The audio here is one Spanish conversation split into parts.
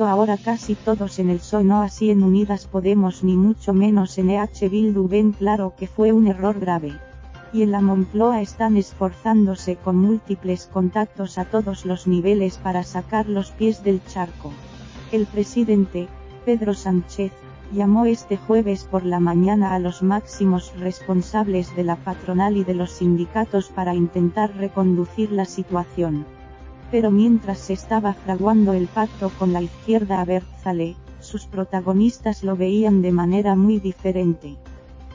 Ahora casi todos en el PSOE, no así en Unidas Podemos ni mucho menos en EH Bildu, ven claro que fue un error grave. Y en la Moncloa están esforzándose con múltiples contactos a todos los niveles para sacar los pies del charco. El presidente, Pedro Sánchez, llamó este jueves por la mañana a los máximos responsables de la patronal y de los sindicatos para intentar reconducir la situación. Pero mientras se estaba fraguando el pacto con la izquierda Abertzale, sus protagonistas lo veían de manera muy diferente.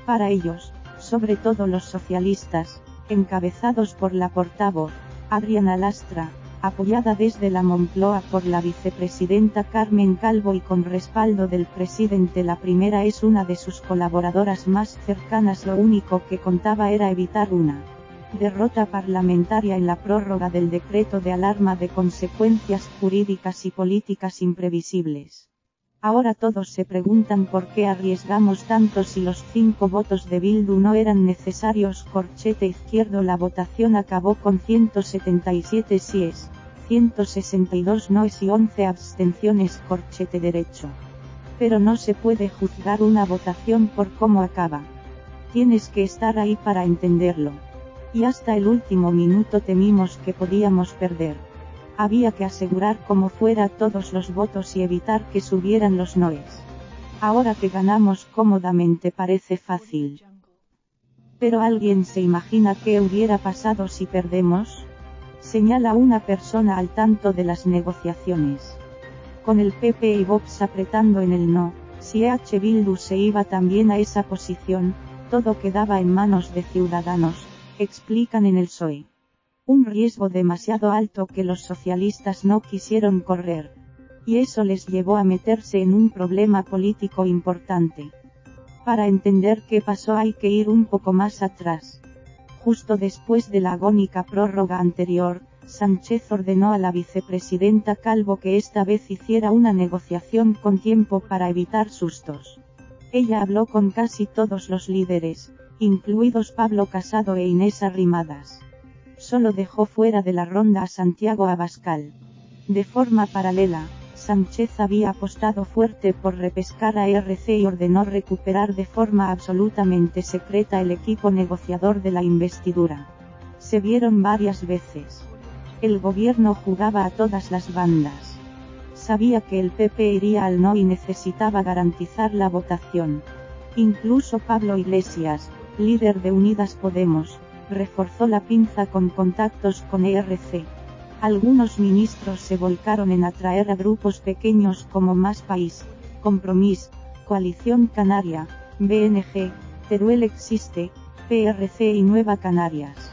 Para ellos, sobre todo los socialistas, encabezados por la portavoz, Adriana Lastra, apoyada desde la Moncloa por la vicepresidenta Carmen Calvo y con respaldo del presidente, la primera es una de sus colaboradoras más cercanas, lo único que contaba era evitar una derrota parlamentaria en la prórroga del decreto de alarma de consecuencias jurídicas y políticas imprevisibles. Ahora todos se preguntan por qué arriesgamos tanto si los 5 votos de Bildu no eran necesarios. Corchete izquierdo. La votación acabó con 177 síes, 162 noes y 11 abstenciones. Corchete derecho. Pero no se puede juzgar una votación por cómo acaba. Tienes que estar ahí para entenderlo. Y hasta el último minuto temimos que podíamos perder. Había que asegurar como fuera todos los votos y evitar que subieran los noes. Ahora que ganamos cómodamente parece fácil. Pero ¿alguien se imagina qué hubiera pasado si perdemos? Señala una persona al tanto de las negociaciones. Con el PP y Vox apretando en el no, si EH Bildu se iba también a esa posición, todo quedaba en manos de Ciudadanos, explican en el PSOE. Un riesgo demasiado alto que los socialistas no quisieron correr. Y eso les llevó a meterse en un problema político importante. Para entender qué pasó hay que ir un poco más atrás. Justo después de la agónica prórroga anterior, Sánchez ordenó a la vicepresidenta Calvo que esta vez hiciera una negociación con tiempo para evitar sustos. Ella habló con casi todos los líderes, incluidos Pablo Casado e Inés Arrimadas. Solo dejó fuera de la ronda a Santiago Abascal. De forma paralela, Sánchez había apostado fuerte por repescar a ERC y ordenó recuperar de forma absolutamente secreta el equipo negociador de la investidura. Se vieron varias veces. El gobierno jugaba a todas las bandas. Sabía que el PP iría al no y necesitaba garantizar la votación. Incluso Pablo Iglesias, líder de Unidas Podemos, reforzó la pinza con contactos con ERC. Algunos ministros se volcaron en atraer a grupos pequeños como Más País, Compromís, Coalición Canaria, BNG, Teruel Existe, PRC y Nueva Canarias.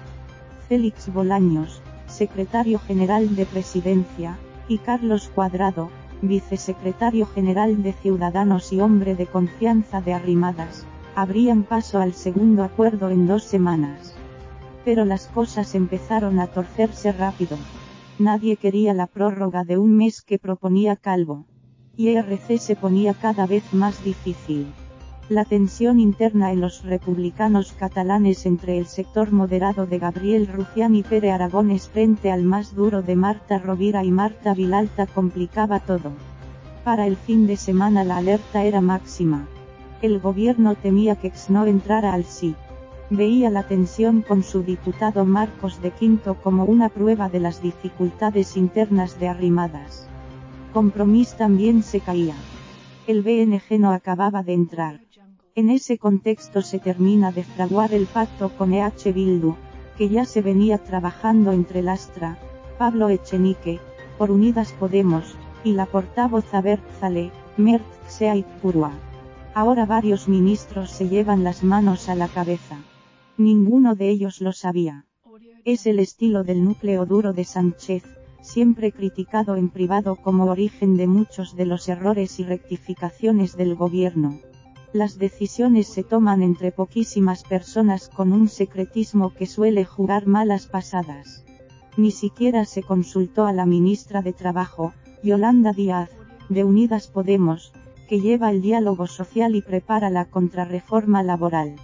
Félix Bolaños, secretario general de Presidencia, y Carlos Cuadrado, vicesecretario general de Ciudadanos y hombre de confianza de Arrimadas, abrían paso al segundo acuerdo en 2 semanas. Pero las cosas empezaron a torcerse rápido. Nadie quería la prórroga de un mes que proponía Calvo. Y ERC se ponía cada vez más difícil. La tensión interna en los republicanos catalanes entre el sector moderado de Gabriel Rufián y Pere Aragonés frente al más duro de Marta Rovira y Marta Vilalta complicaba todo. Para el fin de semana la alerta era máxima. El gobierno temía que X no entrara al sí. Veía la tensión con su diputado Marcos de Quinto como una prueba de las dificultades internas de Arrimadas. Compromís también se caía. El BNG no acababa de entrar. En ese contexto se termina de fraguar el pacto con EH Bildu, que ya se venía trabajando entre Lastra, Pablo Echenique, por Unidas Podemos, y la portavoz Abertzale, Mert Xeait-Purua. Ahora varios ministros se llevan las manos a la cabeza. Ninguno de ellos lo sabía. Es el estilo del núcleo duro de Sánchez, siempre criticado en privado como origen de muchos de los errores y rectificaciones del gobierno. Las decisiones se toman entre poquísimas personas con un secretismo que suele jugar malas pasadas. Ni siquiera se consultó a la ministra de Trabajo, Yolanda Díaz, de Unidas Podemos, que lleva el diálogo social y prepara la contrarreforma laboral.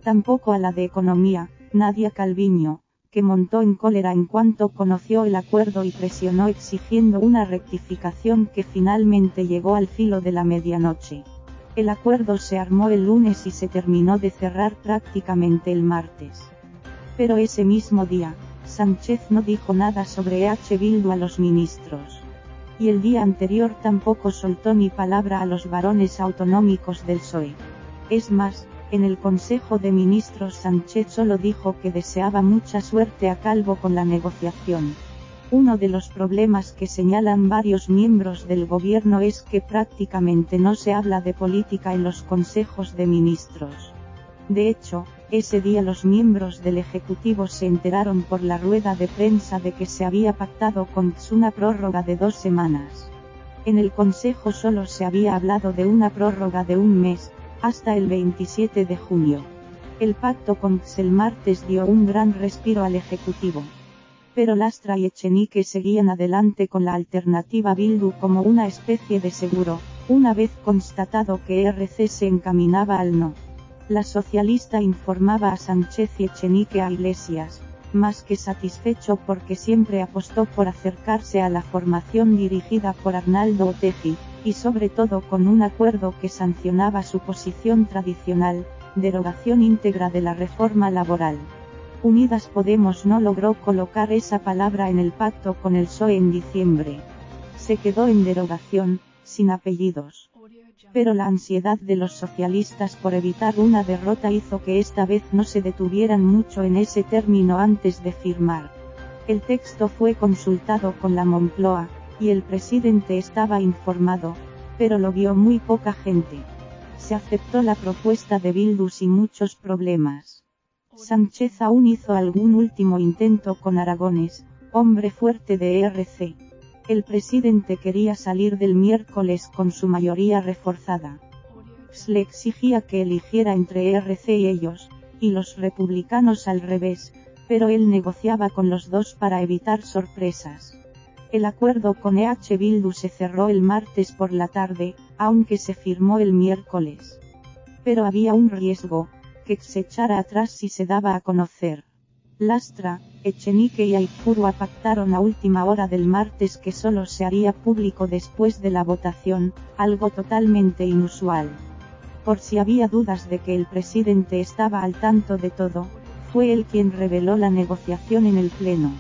Tampoco a la de Economía, Nadia Calviño, que montó en cólera en cuanto conoció el acuerdo y presionó exigiendo una rectificación que finalmente llegó al filo de la medianoche. El acuerdo se armó el lunes y se terminó de cerrar prácticamente el martes. Pero ese mismo día, Sánchez no dijo nada sobre Bildu a los ministros. Y el día anterior tampoco soltó ni palabra a los varones autonómicos del PSOE. Es más, en el Consejo de Ministros Sánchez solo dijo que deseaba mucha suerte a Calvo con la negociación. Uno de los problemas que señalan varios miembros del gobierno es que prácticamente no se habla de política en los consejos de ministros. De hecho, ese día los miembros del Ejecutivo se enteraron por la rueda de prensa de que se había pactado con CES una prórroga de 2 semanas. En el Consejo solo se había hablado de una prórroga de un mes, hasta el 27 de junio. El pacto con CES el martes dio un gran respiro al Ejecutivo. Pero Lastra y Echenique seguían adelante con la alternativa Bildu como una especie de seguro, una vez constatado que ERC se encaminaba al no. La socialista informaba a Sánchez y Echenique a Iglesias, más que satisfecho porque siempre apostó por acercarse a la formación dirigida por Arnaldo Otegi, y sobre todo con un acuerdo que sancionaba su posición tradicional, derogación íntegra de la reforma laboral. Unidas Podemos no logró colocar esa palabra en el pacto con el PSOE en diciembre. Se quedó en derogación, sin apellidos. Pero la ansiedad de los socialistas por evitar una derrota hizo que esta vez no se detuvieran mucho en ese término antes de firmar. El texto fue consultado con la Moncloa, y el presidente estaba informado, pero lo vio muy poca gente. Se aceptó la propuesta de Bildu sin muchos problemas. Sánchez aún hizo algún último intento con Aragonés, hombre fuerte de ERC. El presidente quería salir del miércoles con su mayoría reforzada. Le exigía que eligiera entre ERC y ellos, y los republicanos al revés, pero él negociaba con los dos para evitar sorpresas. El acuerdo con Bildu se cerró el martes por la tarde, aunque se firmó el miércoles. Pero había un riesgo, que se echara atrás si se daba a conocer. Lastra, Echenique y Aizpurua pactaron a última hora del martes que solo se haría público después de la votación, algo totalmente inusual. Por si había dudas de que el presidente estaba al tanto de todo, fue él quien reveló la negociación en el Pleno.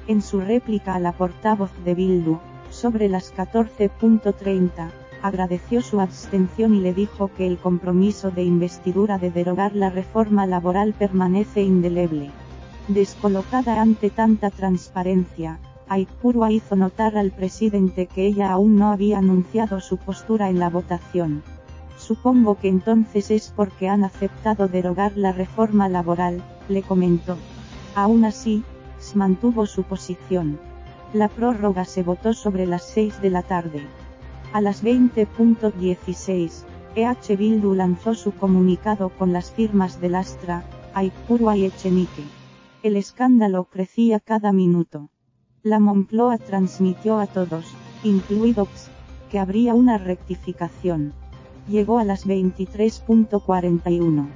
En su réplica a la portavoz de Bildu, sobre las 14:30, agradeció su abstención y le dijo que el compromiso de investidura de derogar la reforma laboral permanece indeleble. Descolocada ante tanta transparencia, Aizpurua hizo notar al presidente que ella aún no había anunciado su postura en la votación. Supongo que entonces es porque han aceptado derogar la reforma laboral, le comentó. Aún así, mantuvo su posición. La prórroga se votó sobre las 6 de la tarde. A las 20:16, Bildu lanzó su comunicado con las firmas de Lastra, Aizpurua y Echenique. El escándalo crecía cada minuto. La Moncloa transmitió a todos, incluido CES, que habría una rectificación. Llegó a las 23:41.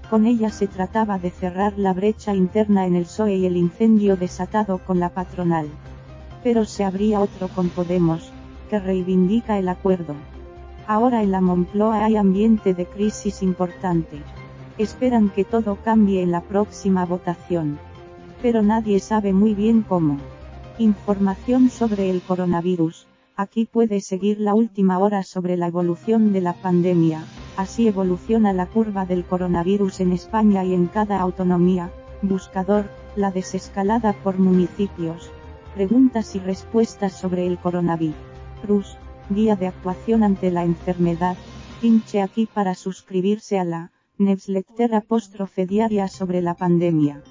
Con ella se trataba de cerrar la brecha interna en el PSOE y el incendio desatado con la patronal. Pero se abría otro con Podemos, que reivindica el acuerdo. Ahora en la Moncloa hay ambiente de crisis importante. Esperan que todo cambie en la próxima votación. Pero nadie sabe muy bien cómo. Información sobre el coronavirus. Aquí puede seguir la última hora sobre la evolución de la pandemia. Así evoluciona la curva del coronavirus en España y en cada autonomía. Buscador, la desescalada por municipios. Preguntas y respuestas sobre el coronavirus. Guía de actuación ante la enfermedad. Pinche aquí para suscribirse a la newsletter / diaria sobre la pandemia.